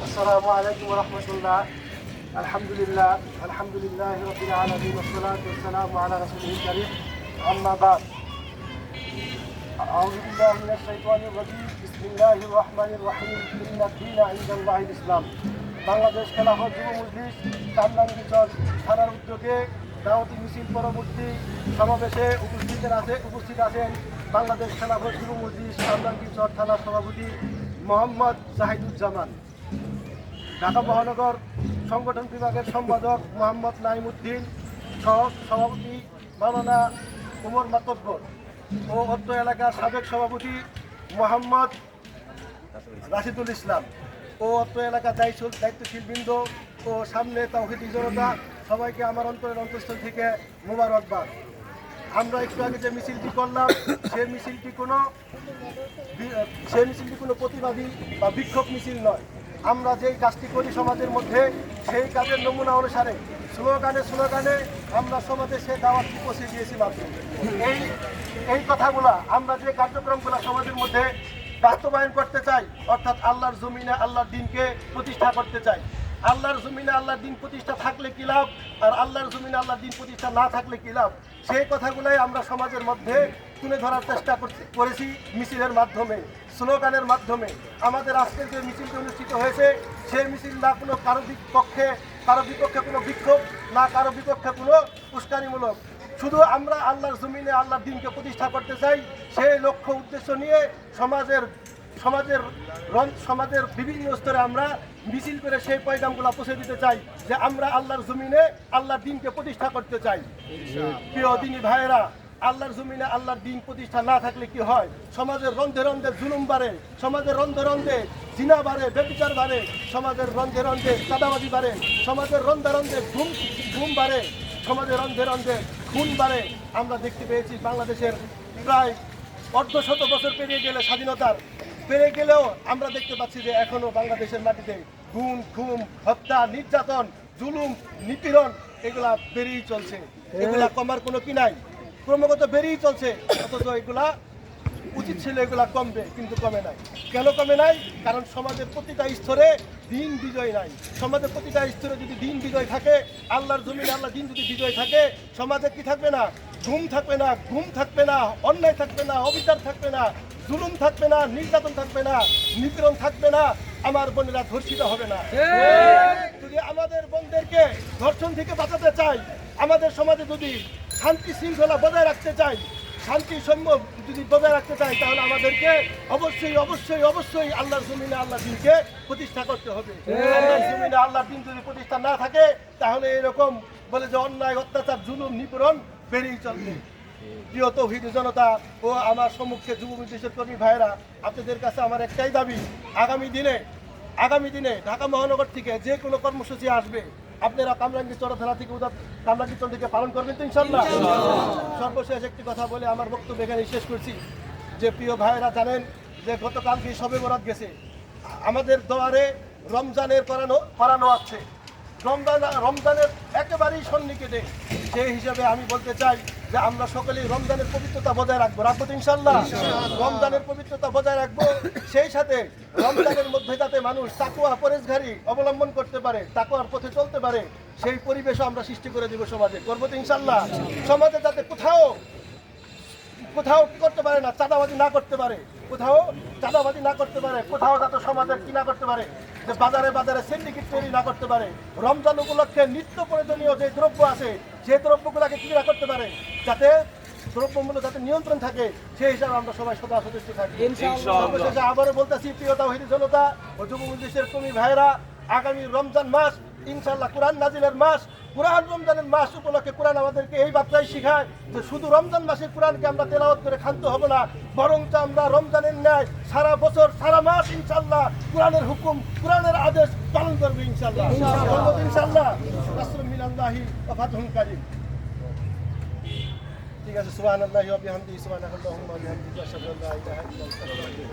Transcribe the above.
আসসালামু আলাইকুম ওয়া রাহমাতুল্লাহ। আলহামদুলিল্লাহ রাব্বিল আলামিন ওয়াসসালাতু ওয়াসসালামু আলা রাসূলিল কারীম। আম্মা বা'দ। আউযু বিল্লাহি মিনাশ শাইতানির রাজীম। বিসমিল্লাহির রহমানির রহিম। ইন্নাদ-দীনা ইনদাল্লাহিল ইসলাম। বাংলাদেশ খেলাফত যুব মজলিস কামরাঙ্গীরচর থানার উদ্যোগে দাওয়াতি মিছিল পরবর্তী সমাবেশে উপস্থিত আছেন বাংলাদেশ খেলাফত যুব মজলিস কামরাঙ্গীরচর থানার সভাপতি মোহাম্মদ জাহিদুজ্জামান, ঢাকা মহানগর সংগঠন বিভাগের সম্পাদক মোহাম্মদ নাইমুদ্দিন, সভাপতি মাওলানা ওমর মাতব্বর ও অত্র এলাকার সাবেক সভাপতি মোহাম্মদ রাশিদুল ইসলাম ও অত্র এলাকার দায়িত্বশীল বৃন্দ ও সামনে তাওহীদি জনতা, সবাইকে আমার অন্তরের অন্তঃস্থল থেকে মোবারকবাদ। আমরা একটু আগে যে মিছিলটি করলাম সেই মিছিলটি কোনো প্রতিবাদী বা বিক্ষোভ মিছিল নয়। আমরা যেই কাজটি করি সমাজের মধ্যে, সেই কাজের নমুনা অনুসারে স্লোগানে আমরা সমাজে সেই দাওয়াতটি পৌঁছে দিয়েছিলাম। এই কথাগুলা আমরা যে কার্যক্রমগুলো সমাজের মধ্যে বাস্তবায়ন করতে চাই, অর্থাৎ আল্লাহর জমিনে আল্লাহর দ্বীনকে প্রতিষ্ঠা করতে চাই। আল্লাহর জমিনে আল্লাহর দ্বীন প্রতিষ্ঠা থাকলে কি লাভ, আর আল্লাহর জমিনে আল্লাহর দ্বীন প্রতিষ্ঠা না থাকলে কি লাভ, সেই কথাগুলাই আমরা সমাজের মধ্যে তুলে ধরার চেষ্টা করেছি মিছিলের মাধ্যমে, স্লোগানের মাধ্যমে। আমাদের আজকের যে মিছিলটি অনুষ্ঠিত হয়েছে সেই মিছিল না কোনো কারো বিপক্ষে কোনো বিক্ষোভ, না কারো বিপক্ষে কোনো উস্কানিমূলক, শুধু আমরা আল্লাহর জমিনে আল্লাহর দ্বীনকে প্রতিষ্ঠা করতে চাই। সেই লক্ষ্য উদ্দেশ্য নিয়ে সমাজের বিভিন্ন স্তরে আমরা মিছিল করে সেই পয়গামগুলো পৌঁছে দিতে চাই যে আমরা আল্লাহর জমিনে আল্লাহর দ্বীনকে প্রতিষ্ঠা করতে চাই। প্রিয় দ্বীনী ভাইয়েরা, আল্লাহর জমিনে আল্লাহর দ্বীন প্রতিষ্ঠা না থাকলে কি হয়? সমাজের রন্ধে রন্ধে জুলুম বাড়ে, সমাজের রন্ধে রন্ধে জিনা বাড়ে, ব্যভিচার বাড়ে, সমাজের রন্ধে রন্ধে চাঁদাবাজি বাড়ে, সমাজের রন্ধে রন্ধে ঘুম বাড়ে, সমাজের রন্ধে রন্ধে খুন বাড়ে। আমরা দেখতে পেয়েছি বাংলাদেশের প্রায় অর্ধশত বছর পেরিয়ে গেলেও আমরা দেখতে পাচ্ছি যে এখনো বাংলাদেশের মাটিতে খুন, হত্যা, নির্যাতন, জুলুম, নিপীড়ন এগুলা বেরিয়েই চলছে। এগুলা কমার কোনো কি নাই, ক্রমাগত বেরিয়েই চলছে। অথচ এগুলা উচিত ছিল এগুলা কমবে, কিন্তু কমে নাই। কেন কমে নাই? কারণ সমাজের প্রতিটা স্তরে দিন বিজয় নাই। সমাজের প্রতিটা স্তরে যদি দিন বিজয় থাকে, আল্লাহর জমিনে আল্লাহ দিন যদি বিজয় থাকে, সমাজে কি থাকবে না? ঘুম থাকবে না, অন্যায় থাকবে না, অবিচার থাকবে না, জুলুম থাকবে না, নির্যাতন থাকবে না, নিপীড়ন থাকবে না, আমার বোনেরা ধর্ষিত হবে না। যদি আমাদের বোনদেরকে ধর্ষণ থেকে বাঁচাতে চাই, আমাদের সমাজে যদি শান্তি শৃঙ্খলা বজায় রাখতে চাই, শান্তি যদি বজায় রাখতে চাই, তাহলে আমাদেরকে অবশ্যই আল্লাহর জমিনে আল্লাহর দ্বীনকে প্রতিষ্ঠা করতে হবে। আল্লাহর জমিনে আল্লাহর দ্বীন যদি প্রতিষ্ঠা না থাকে, তাহলে এরকম বলে যে অন্যায়, অত্যাচার, জুলুম, নিপীড়ন বেরিয়ে চলবে। প্রিয় তাওহীদি জনতা ও আমার সম্মুখে যুব মজলিসের কর্মী ভাইয়েরা, আপনাদের কাছে আমার একটাই দাবি, আগামী দিনে ঢাকা মহানগর থেকে যে কোনো কর্মসূচি আসবে, আপনারা কামরাঙ্গীরচর থানা থেকে কামরাঙ্গীরচর থেকে পালন করবেন তো ইনশাআল্লাহ? সর্বশেষ একটি কথা বলে আমার বক্তব্য এখানে শেষ করছি যে, প্রিয় ভাইয়েরা জানেন যে গতকালকে শবে বরাত গেছে, আমাদের দোয়ারে রমজানের করানো আছে। রমজানের একেবারেই সন্নিকটে। সেই হিসাবে আমি বলতে চাই যে আমরা সকলেই রমজানের পবিত্রতা বজায় রাখবো তো ইনশাআল্লাহ? রমজানের পবিত্রতা বজায় রাখবো, সেই সাথে রমজানের মধ্যে যাতে মানুষ তাকওয়া পরেজগারি অবলম্বন করতে পারে, তাকওয়ার পথে চলতে পারে, সেই পরিবেশও আমরা সৃষ্টি করে দেবো সমাজে। করবো তো ইনশাআল্লাহ? সমাজে যাতে কোথাও করতে পারে না, চাঁদাবাজি না করতে পারে, কোথাও যাতে সমাজের কি না করতে পারে, যে বাজারে সিন্ডিকেট তৈরি না করতে পারে। রমজান উপলক্ষে নিত্য প্রয়োজনীয় যে দ্রব্য আছে, সেই দ্রব্যগুলোকে কি না করতে পারে, যাতে দ্রব্যমূল্য যাতে নিয়ন্ত্রণ থাকে, সেই হিসাবে আমরা সবাই সদা সচেষ্ট থাকি। সর্বশেষে আবারও বলতেছি, প্রিয় তাওহীদি জনতা ও যুব মজলিসের কর্মী ভাইয়েরা, আগামী রমজান মাস ইনশাআল্লাহ কোরআন নাজিলের মাস। রমজানের মাস উপলক্ষে কোরআন আমাদেরকে এই বার্তাই শিখায় যে শুধু রমজান মাসে কোরআনকে আমরা তেলাওয়াত করে ক্ষান্ত হব না, বরং আমরা রমজানের ন্যায় সারা বছর সারা মাস ইনশাআল্লাহ কোরআনের হুকুম, কোরআনের আদেশ পালন করবে ইনশাআল্লাহ। মিনাল্লাহি ওয়া ফাতহুন কারীম। ঠিক আছে, সুবহানাল্লাহি ওয়া বিহামদিহি, সুবহানাল্লাহি ওয়া বিহামদিহি, আশহাদু আল্লা ইলাহা ইল্লাল্লাহ।